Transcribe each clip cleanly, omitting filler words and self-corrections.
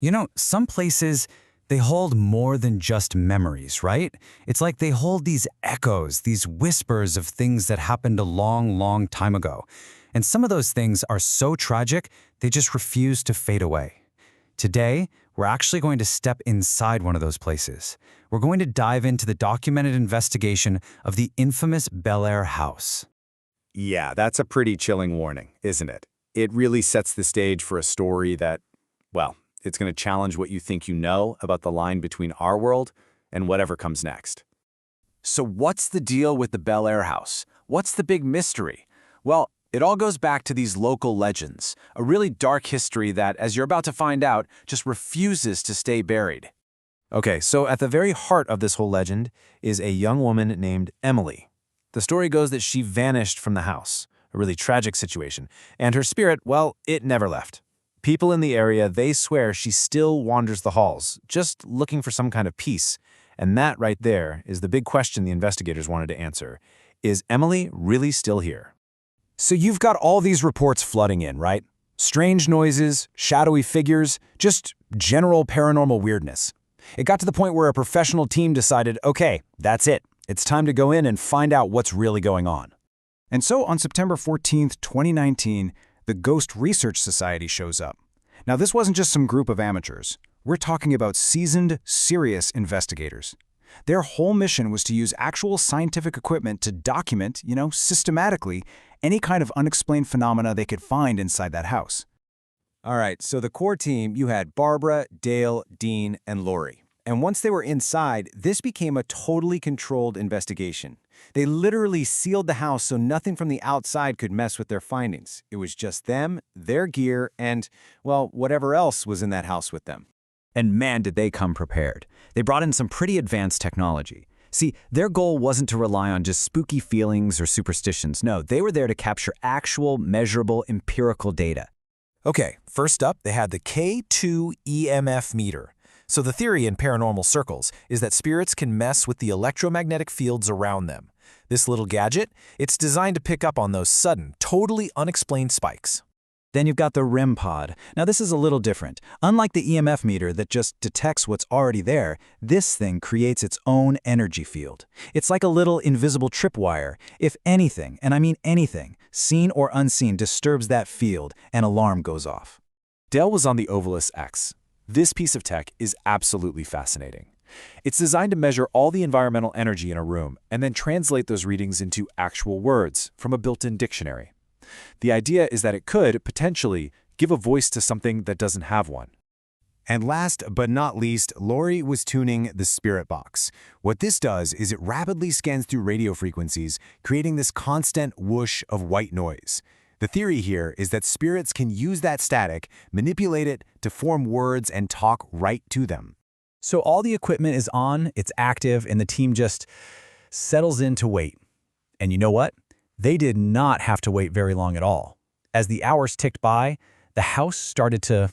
You know, some places, they hold more than just memories, right? It's like they hold these echoes, these whispers of things that happened a long, long time ago. And some of those things are so tragic, they just refuse to fade away. Today, we're actually going to step inside one of those places. We're going to dive into the documented investigation of the infamous Bel Air house. Yeah, that's a pretty chilling warning, isn't it? It really sets the stage for a story that, well, it's going to challenge what you think you know about the line between our world and whatever comes next. So what's the deal with the Bel Air house? What's the big mystery? Well, it all goes back to these local legends, a really dark history that, as you're about to find out, just refuses to stay buried. Okay, so at the very heart of this whole legend is a young woman named Emily. The story goes that she vanished from the house, a really tragic situation, and her spirit, well, it never left. People in the area, they swear she still wanders the halls, just looking for some kind of peace. And that right there is the big question the investigators wanted to answer. Is Emily really still here? So you've got all these reports flooding in, right? Strange noises, shadowy figures, just general paranormal weirdness. It got to the point where a professional team decided, okay, that's it. It's time to go in and find out what's really going on. And so on September 14th, 2019, the Ghost Research Society shows up. Now, this wasn't just some group of amateurs. We're talking about seasoned, serious investigators. Their whole mission was to use actual scientific equipment to document, systematically, any kind of unexplained phenomena they could find inside that house. All right, so the core team, you had Barbara, Dale, Dean, and Lori. And once they were inside, this became a totally controlled investigation. They literally sealed the house so nothing from the outside could mess with their findings. It was just them, their gear, and, well, whatever else was in that house with them. And man, did they come prepared. They brought in some pretty advanced technology. See, their goal wasn't to rely on just spooky feelings or superstitions. No, they were there to capture actual, measurable, empirical data. Okay, first up, they had the K2 EMF meter. So the theory in paranormal circles is that spirits can mess with the electromagnetic fields around them. This little gadget, it's designed to pick up on those sudden, totally unexplained spikes. Then you've got the REM pod. Now this is a little different. Unlike the EMF meter that just detects what's already there, this thing creates its own energy field. It's like a little invisible tripwire. If anything, and I mean anything, seen or unseen disturbs that field, an alarm goes off. Dell was on the Ovilus X. This piece of tech is absolutely fascinating. It's designed to measure all the environmental energy in a room and then translate those readings into actual words from a built-in dictionary. The idea is that it could, potentially, give a voice to something that doesn't have one. And last but not least, Lori was tuning the spirit box. What this does is it rapidly scans through radio frequencies, creating this constant whoosh of white noise. The theory here is that spirits can use that static, manipulate it to form words and talk right to them. So all the equipment is on, it's active, and the team just settles in to wait. And you know what? They did not have to wait very long at all. As the hours ticked by, the house started to,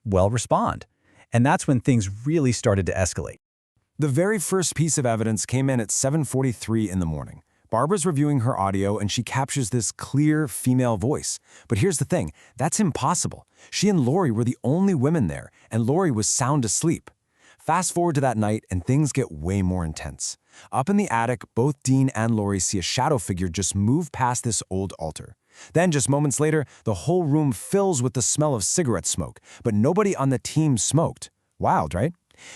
well, respond. And that's when things really started to escalate. The very first piece of evidence came in at 7:43 in the morning. Barbara's reviewing her audio and she captures this clear female voice. But here's the thing, that's impossible. She and Lori were the only women there, and Lori was sound asleep. Fast forward to that night and things get way more intense. Up in the attic, both Dean and Lori see a shadow figure just move past this old altar. Then, just moments later, the whole room fills with the smell of cigarette smoke, but nobody on the team smoked. Wild, right?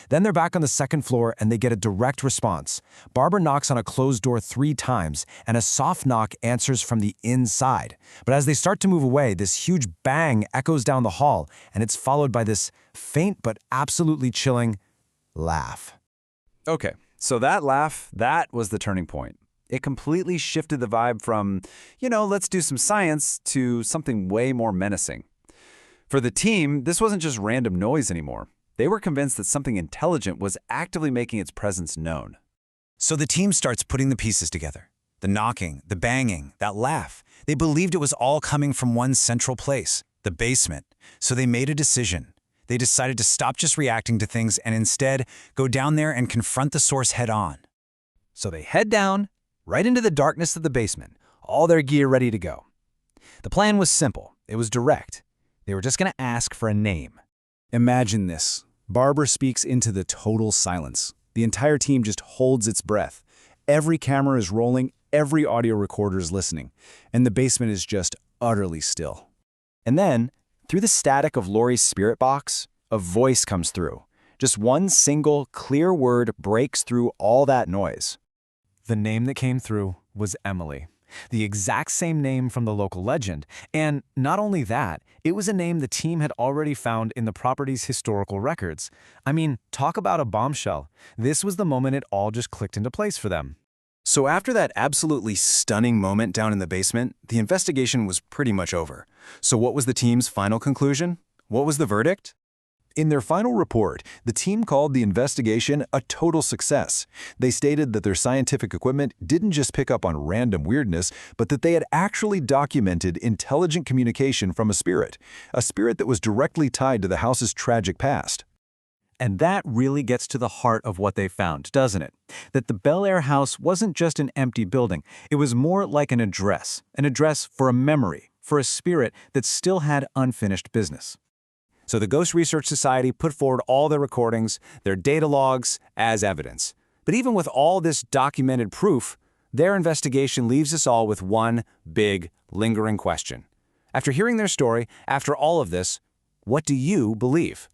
Then they're back on the second floor and they get a direct response. Barbara knocks on a closed door 3 times and a soft knock answers from the inside. But as they start to move away, this huge bang echoes down the hall and it's followed by this faint but absolutely chilling laugh. Okay, so that laugh, that was the turning point. It completely shifted the vibe from, let's do some science to something way more menacing. For the team, this wasn't just random noise anymore. They were convinced that something intelligent was actively making its presence known. So the team starts putting the pieces together. The knocking, the banging, that laugh. They believed it was all coming from one central place, the basement. So they made a decision. They decided to stop just reacting to things and instead go down there and confront the source head on. So they head down, right into the darkness of the basement, all their gear ready to go. The plan was simple. It was direct. They were just going to ask for a name. Imagine this. Barbara speaks into the total silence. The entire team just holds its breath. Every camera is rolling, every audio recorder is listening, and the basement is just utterly still. And then, through the static of Laurie's spirit box, a voice comes through. Just one single, clear word breaks through all that noise. The name that came through was Emily, the exact same name from the local legend. And not only that, it was a name the team had already found in the property's historical records. I mean, talk about a bombshell. This was the moment it all just clicked into place for them. So after that absolutely stunning moment down in the basement, the investigation was pretty much over. So what was the team's final conclusion? What was the verdict? In their final report, the team called the investigation a total success. They stated that their scientific equipment didn't just pick up on random weirdness, but that they had actually documented intelligent communication from a spirit that was directly tied to the house's tragic past. And that really gets to the heart of what they found, doesn't it? That the Bel Air house wasn't just an empty building. It was more like an address for a memory, for a spirit that still had unfinished business. So the Ghost Research Society put forward all their recordings, their data logs, as evidence. But even with all this documented proof, their investigation leaves us all with one big, lingering question. After hearing their story, after all of this, what do you believe?